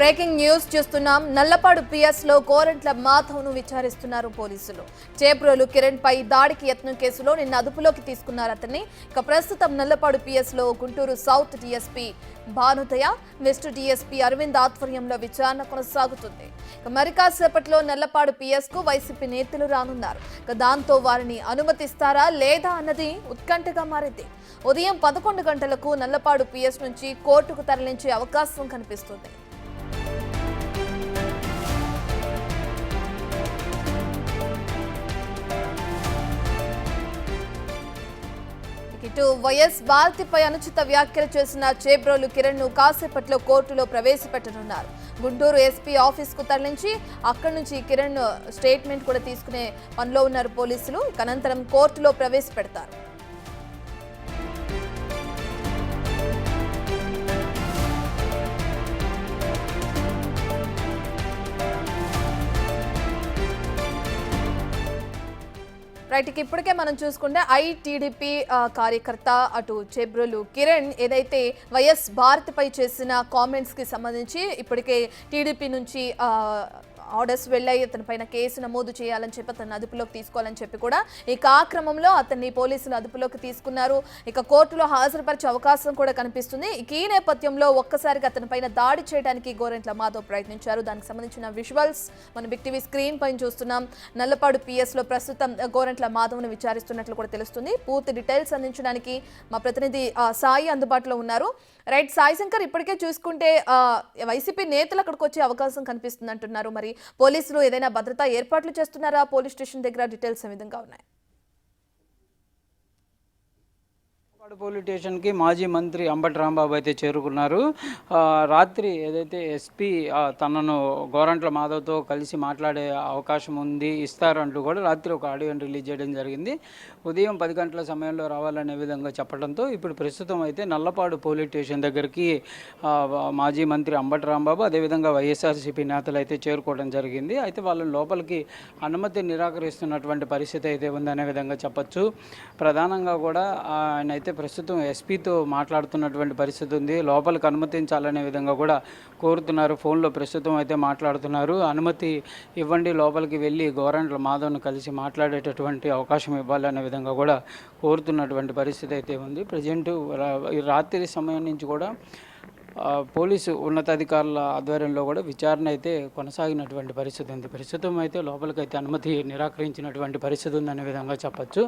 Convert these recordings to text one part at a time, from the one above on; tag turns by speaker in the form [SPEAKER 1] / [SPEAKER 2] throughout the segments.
[SPEAKER 1] Breaking news చూస్తున్నాం. Nallapadu PS లో గోరంట్ల మాధవ్ను విచారిస్తున్నారు పోలీసులు. చేబ్రోలు కిరణ్ పై దాడికి యత్నం కేసులో నిన్న అదుపులోకి తీసుకున్నారు అతన్ని. ఇక ప్రస్తుతం నల్లపాడు పిఎస్ లో Guntur south DSP Bhanudaya, west DSP Aravind ఆధ్వర్యంలో విచారణ కొనసాగుతుంది. ఇక మరి కాసేపట్లో నల్లపాడు పిఎస్ కు వైసీపీ నేతలు రానున్నారు. ఇక దాంతో వారిని అనుమతిస్తారా లేదా అన్నది ఉత్కంఠగా మారింది. ఉదయం 11 గంటలకు నల్లపాడు పిఎస్ నుంచి కోర్టుకు తరలించే అవకాశం కనిపిస్తుంది. ఇటు వైఎస్ భారతిపై అనుచిత వ్యాఖ్యలు చేసిన చేబ్రోలు కిరణ్ ను కాసేపట్లో కోర్టులో ప్రవేశపెట్టనున్నారు. గుంటూరు ఎస్పీ ఆఫీస్ కు తరలించి అక్కడి నుంచి కిరణ్ స్టేట్మెంట్ కూడా తీసుకునే పనిలో ఉన్నారు పోలీసులు. ఇక అనంతరం కోర్టులో ప్రవేశపెడతారు. రైట్, ఇప్పటికే మనం చూసుకుంటే ఐటీడీపీ కార్యకర్త అటు చేబ్రోలు కిరణ్ ఏదైతే వైఎస్ భారతిపై చేసిన కామెంట్స్ కి సంబంధించి ఇప్పటికే టీడీపీ నుంచి ఆర్డర్స్ వెళ్ళాయి. అతని పైన కేసు నమోదు చేయాలని చెప్పి అతన్ని అదుపులోకి తీసుకోవాలని చెప్పి కూడా ఈ కార్యక్రమంలో అతన్ని పోలీసులు అదుపులోకి తీసుకున్నారు. ఇక కోర్టులో హాజరుపరిచే అవకాశం కూడా కనిపిస్తుంది. ఈ నేపథ్యంలో ఒక్కసారిగా అతని పైన దాడి చేయడానికి గోరంట్ల మాధవ్ ప్రయత్నించారు. దానికి సంబంధించిన విజువల్స్ మన బిగ్ టీవీ స్క్రీన్ పైన చూస్తున్నాం. నల్లపాడు పిఎస్ లో ప్రస్తుతం గోరంట్ల మాధవ్ను విచారిస్తున్నట్లు కూడా తెలుస్తుంది. పూర్తి డీటెయిల్స్ అందించడానికి మా ప్రతినిధి సాయి అందుబాటులో ఉన్నారు. రైట్ సాయి శంకర్, ఇప్పటికే చూసుకుంటే వైసీపీ నేతలు అక్కడికి వచ్చే అవకాశం కనిపిస్తుంది అంటున్నారు. మరి పోలీసులు ఏదైనా భద్రతా ఏర్పాట్లు చేస్తున్నారా? పోలీస్ స్టేషన్ దగ్గర డీటెయిల్స్ ఏ విధంగా ఉన్నాయి?
[SPEAKER 2] పోలీస్ స్టేషన్కి మాజీ మంత్రి అంబటి రాంబాబు అయితే చేరుకున్నారు. రాత్రి ఏదైతే ఎస్పీ తనను గోరంట్ల మాధవ్తో కలిసి మాట్లాడే అవకాశం ఉంది ఇస్తారంటూ కూడా రాత్రి ఒక ఆడియోని రిలీజ్ చేయడం జరిగింది. ఉదయం 10 గంటల సమయంలో రావాలనే విధంగా చెప్పడంతో ఇప్పుడు ప్రస్తుతం అయితే నల్లపాడు పోలీస్ స్టేషన్ దగ్గరికి మాజీ మంత్రి అంబటి రాంబాబు అదేవిధంగా వైఎస్ఆర్సీపీ నేతలు అయితే చేరుకోవడం జరిగింది. అయితే వాళ్ళని లోపలికి అనుమతి నిరాకరిస్తున్నటువంటి పరిస్థితి అయితే ఉందనే విధంగా చెప్పచ్చు. ప్రధానంగా కూడా ఆయన అయితే ప్రస్తుతం ఎస్పీతో మాట్లాడుతున్నటువంటి పరిస్థితి ఉంది. లోపలికి అనుమతించాలనే విధంగా కూడా కోరుతున్నారు. ఫోన్లో ప్రస్తుతం అయితే మాట్లాడుతున్నారు. అనుమతి ఇవ్వండి, లోపలికి వెళ్ళి గోరంట్ల మాధవ్ను కలిసి మాట్లాడేటటువంటి అవకాశం ఇవ్వాలనే విధంగా కూడా కోరుతున్నటువంటి పరిస్థితి అయితే ఉంది. ప్రజెంట్ రాత్రి సమయం నుంచి కూడా పోలీసు ఉన్నతాధికారుల ఆధ్వర్యంలో కూడా విచారణ అయితే కొనసాగినటువంటి పరిస్థితి ఉంది. ప్రస్తుతం అయితే లోపలికైతే అనుమతి నిరాకరించినటువంటి పరిస్థితి ఉందనే విధంగా చెప్పచ్చు.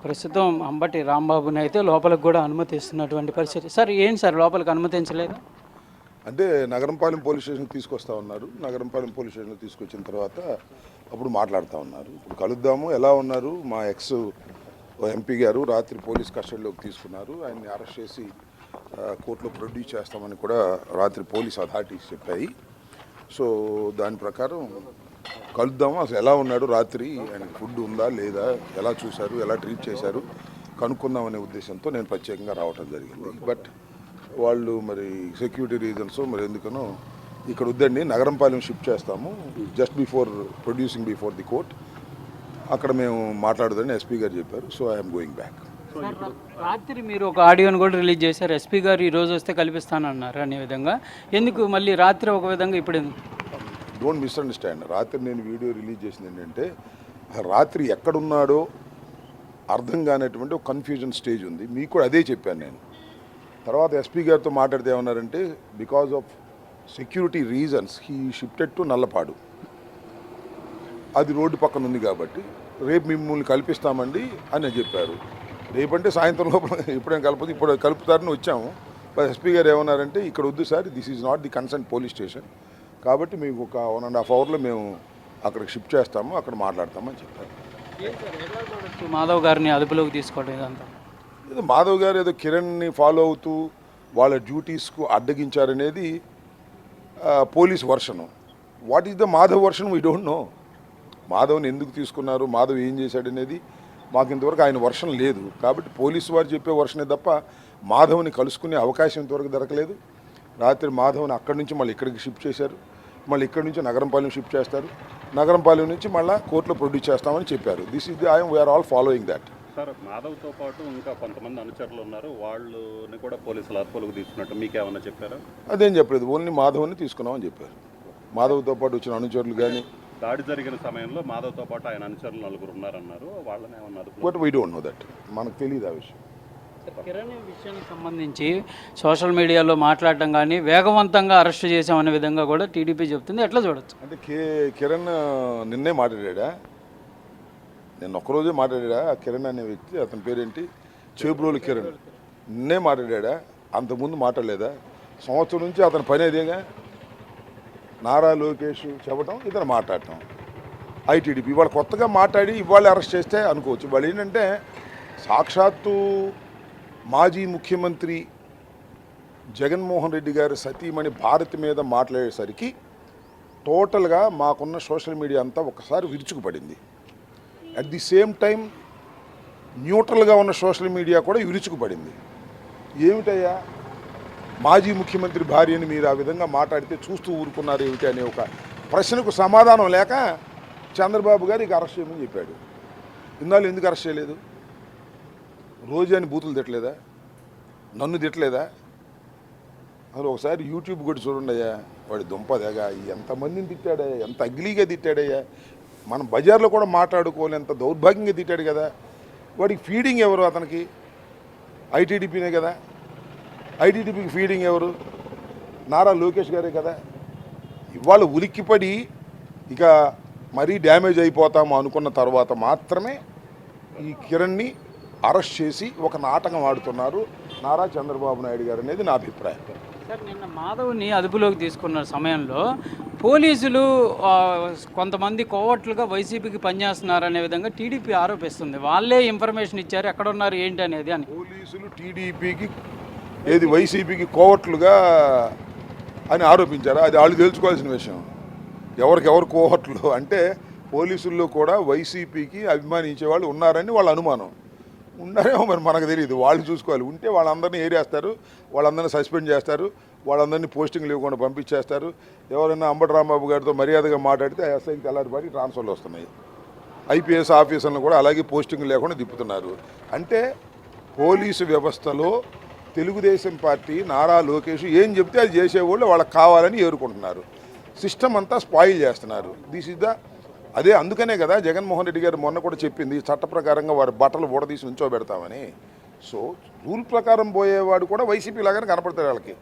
[SPEAKER 2] ప్రస్తుతం అంబటి రాంబాబుని అయితే లోపలికి కూడా అనుమతిస్తున్నటువంటి పరిస్థితి. సార్ ఏంటి సార్ లోపలికి అనుమతించలేదు
[SPEAKER 3] అంటే నగరంపాలెం పోలీస్ స్టేషన్కి తీసుకొస్తా ఉన్నారు. నగరంపాలెం పోలీస్ స్టేషన్కి తీసుకొచ్చిన తర్వాత అప్పుడు మాట్లాడుతూ ఉన్నారు. ఇప్పుడు కలుద్దాము, ఎలా ఉన్నారు, మా ఎక్స్ ఎంపీ గారు రాత్రి పోలీస్ కస్టడీలోకి తీసుకున్నారు, ఆయన్ని అరెస్ట్ చేసి కోర్టులో ప్రొడ్యూస్ చేస్తామని కూడా రాత్రి పోలీస్ అథారిటీస్ చెప్పాయి. సో దాని ప్రకారం కలుద్దాము, అసలు ఎలా ఉన్నాడు, రాత్రి ఆయనకి ఫుడ్ ఉందా లేదా, ఎలా చూశారు, ఎలా ట్రీట్ చేశారు కనుక్కుందామనే ఉద్దేశంతో నేను ప్రత్యేకంగా రావటం జరిగింది. బట్ వాళ్ళు మరి సెక్యూరిటీ రీజన్స్ మరి ఎందుకనో ఇక్కడ వద్దండి, నగరంపాలెం షిఫ్ట్ చేస్తాము just before producing before the court, అక్కడ మేము మాట్లాడదని ఎస్పీ గారు చెప్పారు. So I'm going back.
[SPEAKER 2] రాత్రి మీరు ఒక ఆడియోని కూడా రిలీజ్ చేశారు. ఎస్పీ గారు ఈరోజు వస్తే కల్పిస్తానన్నారు అనే విధంగా. ఎందుకు మళ్ళీ రాత్రి ఒక విధంగా ఇప్పుడు
[SPEAKER 3] డోంట్ మిస్అండర్స్టాండ్. రాత్రి నేను వీడియో రిలీజ్ చేసింది ఏంటంటే రాత్రి ఎక్కడున్నాడో అర్థం కానటువంటి ఒక కన్ఫ్యూజన్ స్టేజ్ ఉంది. మీకు కూడా అదే చెప్పాను నేను. తర్వాత ఎస్పీ గారితో మాట్లాడితే ఏమన్నారంటే because of security reasons he shifted to Nallapadu, అది రోడ్డు పక్కన ఉంది కాబట్టి రేపు మిమ్మల్ని కల్పిస్తామండి అని చెప్పారు. రేపంటే సాయంత్రం లోపల ఎప్పుడైనా కలపదు, ఇప్పుడు కలుపుతారని వచ్చాము. ఎస్పీ గారు ఏమన్నారంటే ఇక్కడ వద్దు sir, this is not the concern police station, కాబట్టి మీకు ఒక 1.5 అవర్లో మేము అక్కడికి షిఫ్ట్ చేస్తాము, అక్కడ మాట్లాడతామని చెప్పారు.
[SPEAKER 2] మాధవ్ గారిని అదుపులోకి తీసుకోవడం ఇదంతా
[SPEAKER 3] ఏదో మాధవ్ గారు ఏదో కిరణ్ని ఫాలో అవుతూ వాళ్ళ డ్యూటీస్కు అడ్డగించారనేది పోలీస్ వర్షను. What is the Madhav version we don't know. మాధవ్ని ఎందుకు తీసుకున్నారు, మాధవ్ ఏం చేశాడనేది మాకు ఇంతవరకు ఆయన వర్షన్ లేదు. కాబట్టి పోలీసు వారు చెప్పే వర్షనే తప్ప మాధవ్ని కలుసుకునే అవకాశం ఇంతవరకు దొరకలేదు. రాత్రి మాధవ్ని అక్కడి నుంచి మళ్ళీ ఇక్కడికి షిఫ్ట్ చేశారు, మళ్ళీ ఇక్కడి నుంచి నగరంపాలెం షిఫ్ట్ చేస్తారు, నగరంపాలెం నుంచి మళ్ళీ కోర్టులో ప్రొడ్యూస్ చేస్తామని చెప్పారు. This is the we are all following that.
[SPEAKER 4] Sir మాధవ్తో పాటు ఇంకా కొంతమంది అనుచరులు ఉన్నారు, వాళ్ళని కూడా పోలీసులు అదుపులోకి తీసుకున్నట్టు మీకేమన్నా చెప్పారా?
[SPEAKER 3] అదేం చెప్పలేదు, ఓన్లీ మాధవ్ని తీసుకున్నామని చెప్పారు. మాధవ్తో పాటు వచ్చిన అనుచరులు కానీ
[SPEAKER 4] దాడి జరిగిన సమయంలో మాధవ్తో పాటు ఆయన అనుచరులు 4 ఉన్నారన్నారు, వాళ్ళని ఏమన్నా అదుపులో?
[SPEAKER 3] But we don't know that, మనకు తెలియదు ఆ విషయం.
[SPEAKER 2] కిరణ్ విషయానికి సంబంధించి సోషల్ మీడియాలో మాట్లాడటం కానీ వేగవంతంగా అరెస్ట్ చేసామనే విధంగా కూడా టీడీపీ చెప్తుంది, ఎట్లా చూడొచ్చు?
[SPEAKER 3] అంటే కిరణ్ నిన్నే మాట్లాడా, నేను ఒక్కరోజే మాట్లాడా. కిరణ్ అనే వ్యక్తి, అతని పేరేంటి, చేబ్రోలు కిరణ్, నిన్నే మాట్లాడా, అంతకుముందు మాట్లాడలేదా? సంవత్సరం నుంచి అతని పని అదేగా, నారా లోకేష్ చెప్పటం, ఇతను మాట్లాడటం. ఐటీడీపీ ఇవాళ కొత్తగా మాట్లాడి ఇవాళ అరెస్ట్ చేస్తే అనుకోవచ్చు. వాళ్ళు ఏంటంటే సాక్షాత్తు మాజీ ముఖ్యమంత్రి జగన్మోహన్ రెడ్డి గారి సతీమణి భారతి మీద మాట్లాడేసరికి టోటల్గా మాకున్న సోషల్ మీడియా అంతా ఒకసారి విరుచుకుపడింది. అట్ ది సేమ్ టైం న్యూట్రల్గా ఉన్న సోషల్ మీడియా కూడా విరుచుకుపడింది. ఏమిటయ్యా, మాజీ ముఖ్యమంత్రి భార్యని మీరు ఆ విధంగా మాట్లాడితే చూస్తూ ఊరుకున్నారు ఏమిటి అనే ఒక ప్రశ్నకు సమాధానం లేక చంద్రబాబు గారు ఇక అరెస్ట్ చేయమని చెప్పాడు. ఇన్నాళ్ళు ఎందుకు అరెస్ట్ చేయలేదు? రోజాని బూతులు తిట్టలేదా? నన్ను తిట్టలేదా? అసలు ఒకసారి యూట్యూబ్ కూడా చూడండి అయ్యా, వాడి దుంపదేగా ఎంతమందిని తిట్టాడయ్యా, ఎంత అగ్లీగా తిట్టాడయ్యా. మనం బజార్లో కూడా మాట్లాడుకోలేంత దౌర్భాగ్యంగా తిట్టాడు కదా. వాడికి ఫీడింగ్ ఎవరు? అతనికి ఐటీడీపీనే కదా. ఐటీడీపీకి ఫీడింగ్ ఎవరు? నారా లోకేష్ గారే కదా. ఇవాళ ఉలిక్కిపడి ఇక మరీ డ్యామేజ్ అయిపోతాము అనుకున్న తర్వాత మాత్రమే ఈ కిరణ్ని అరెస్ట్ చేసి ఒక నాటకం ఆడుతున్నారు నారా చంద్రబాబు నాయుడు గారు అనేది నా అభిప్రాయం.
[SPEAKER 2] సార్, నిన్న మాధవ్ని అదుపులోకి తీసుకున్న సమయంలో పోలీసులు కొంతమంది కోవట్లుగా వైసీపీకి పనిచేస్తున్నారు అనే విధంగా టీడీపీ ఆరోపిస్తుంది. వాళ్ళే ఇన్ఫర్మేషన్ ఇచ్చారు, ఎక్కడున్నారు ఏంటి అనేది అని.
[SPEAKER 3] పోలీసులు టీడీపీకి ఏది వైసీపీకి కోవట్లుగా అని ఆరోపించారు. అది వాళ్ళు తెలుసుకోవాల్సిన విషయం. ఎవరికెవరు కోవట్లు అంటే పోలీసుల్లో కూడా వైసీపీకి అభిమానించే వాళ్ళు ఉన్నారని వాళ్ళ అనుమానం. ఉన్నారేమో మరి మనకు తెలియదు, వాళ్ళు చూసుకోవాలి. ఉంటే వాళ్ళందరినీ ఏరేస్తారు, వాళ్ళందరినీ సస్పెండ్ చేస్తారు, వాళ్ళందరినీ పోస్టింగ్లు ఇవ్వకుండా పంపించేస్తారు. ఎవరైనా అంబటి రాంబాబు గారితో మర్యాదగా మాట్లాడితే ఎస్ఐకి తెల్లారిపాటి ట్రాన్స్ఫర్లు వస్తున్నాయి. ఐపీఎస్ ఆఫీసర్లను కూడా అలాగే పోస్టింగ్ లేకుండా తిప్పుతున్నారు. అంటే పోలీసు వ్యవస్థలో తెలుగుదేశం పార్టీ నారా లోకేష్ ఏం చెప్తే అది చేసేవాళ్ళు వాళ్ళకి కావాలని ఏరుకుంటున్నారు. సిస్టమ్ అంతా స్పాయిల్ చేస్తున్నారు. దిస్ ఇస్ ద అదే అందుకనే కదా జగన్మోహన్ రెడ్డి గారు మొన్న కూడా చెప్పింది, చట్ట ప్రకారంగా వారి బట్టలు ఊడదీసి ఉంచోబెడతామని. సో రూల్ ప్రకారం పోయేవాడు కూడా వైసీపీ లాగానే కనపడతాడు. వాళ్ళకి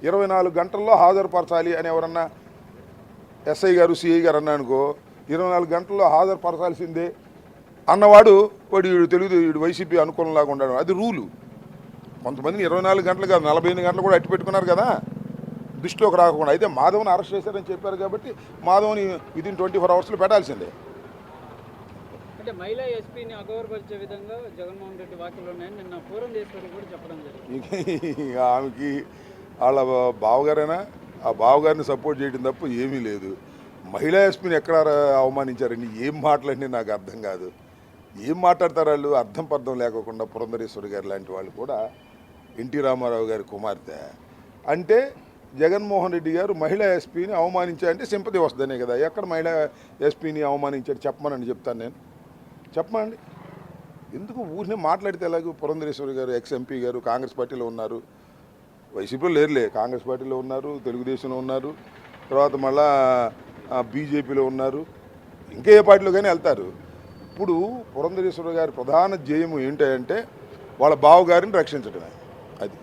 [SPEAKER 3] 24 గంటల్లో హాజరుపరచాలి అని ఎవరన్నా ఎస్ఐ గారు సిఐ గారు అన్నా అనుకో, 24 గంటల్లో హాజరుపరచాల్సిందే అన్నవాడు వాడు వీడు వైసీపీ అనుకూలంలాగా ఉండడం, అది రూలు. కొంతమందిని 24 గంటలు కాదు 48 గంటలు కూడా అట్టి పెట్టుకున్నారు కదా దృష్టిలోకి రాకుండా. అయితే మాధవ్ని అరెస్ట్ చేశారని చెప్పారు కాబట్టి మాధవ్ని విదిన్ 24 అవర్స్లో పెట్టాల్సిందే.
[SPEAKER 2] అంటే మహిళా ఎస్పీని అగౌరవపరిచే విధంగా జగన్మోహన్ రెడ్డి వ్యాఖ్యలు ఉన్నాయని నిన్న పూరంధేశ్వరి కూడా చెప్పడం జరిగింది.
[SPEAKER 3] ఆమెకి వాళ్ళ బావగారైనా ఆ బావగారిని సపోర్ట్ చేయడం తప్ప ఏమీ లేదు. మహిళా ఎస్పీని ఎక్కడ అవమానించారండి? ఏం మాట్లాడి నాకు అర్థం కాదు. ఏం మాట్లాడతారు వాళ్ళు? అర్థం పర్థం లేకోకుండా పురంధరేశ్వరి గారు లాంటి వాళ్ళు కూడా ఎన్టీ రామారావు గారి కుమార్తె అంటే జగన్మోహన్ రెడ్డి గారు మహిళా ఎస్పీని అవమానించారంటే సింపతి వస్తుందనే కదా. ఎక్కడ మహిళా ఎస్పీని అవమానించాడు చెప్పమనండి, చెప్తాను నేను. చెప్పమండి, ఎందుకు ఊరినే మాట్లాడితే ఎలాగో? పురంధరేశ్వరి గారు ఎక్స్ ఎంపీ గారు కాంగ్రెస్ పార్టీలో ఉన్నారు, వైసీపీలో లేరులే, కాంగ్రెస్ పార్టీలో ఉన్నారు, తెలుగుదేశంలో ఉన్నారు, తర్వాత మళ్ళా బీజేపీలో ఉన్నారు, ఇంకా ఏ పార్టీలో కానీ వెళ్తారు. ఇప్పుడు పురంధరేశ్వరి గారి ప్రధాన ధ్యేయం ఏంటంటే వాళ్ళ బావగారిని రక్షించడమే. అది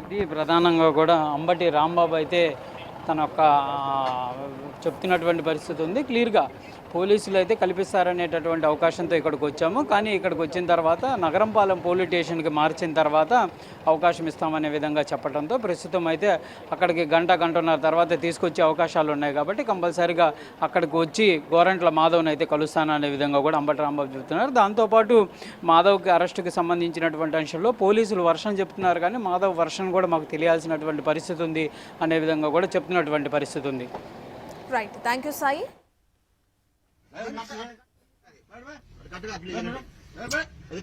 [SPEAKER 2] ఇది ప్రధానంగా కూడా అంబటి రాంబాబు అయితే తన యొక్క చెప్తున్నటువంటి పరిస్థితి ఉంది. క్లియర్గా పోలీసులు అయితే కల్పిస్తారనేటటువంటి అవకాశంతో ఇక్కడికి వచ్చాము, కానీ ఇక్కడికి వచ్చిన తర్వాత నగరంపాలెం పోలీస్ స్టేషన్కి మార్చిన తర్వాత అవకాశం ఇస్తామనే విధంగా చెప్పడంతో ప్రస్తుతం అయితే అక్కడికి గంటన్నర తర్వాత తీసుకొచ్చే అవకాశాలు ఉన్నాయి. కాబట్టి కంపల్సరీగా అక్కడికి వచ్చి గోరంట్ల మాధవ్ని అయితే కలుస్తాననే విధంగా కూడా అంబటి రాంబాబు చెప్తున్నారు. దాంతోపాటు మాధవ్కి అరెస్టుకి సంబంధించినటువంటి అంశంలో పోలీసులు వర్షన్ చెప్తున్నారు, కానీ మాధవ్ వర్షన్ కూడా మాకు తెలియాల్సినటువంటి పరిస్థితి ఉంది అనే విధంగా కూడా చెప్తున్నటువంటి పరిస్థితి ఉంది.
[SPEAKER 1] Right, thank you Sai.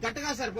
[SPEAKER 5] కట్టగా సార్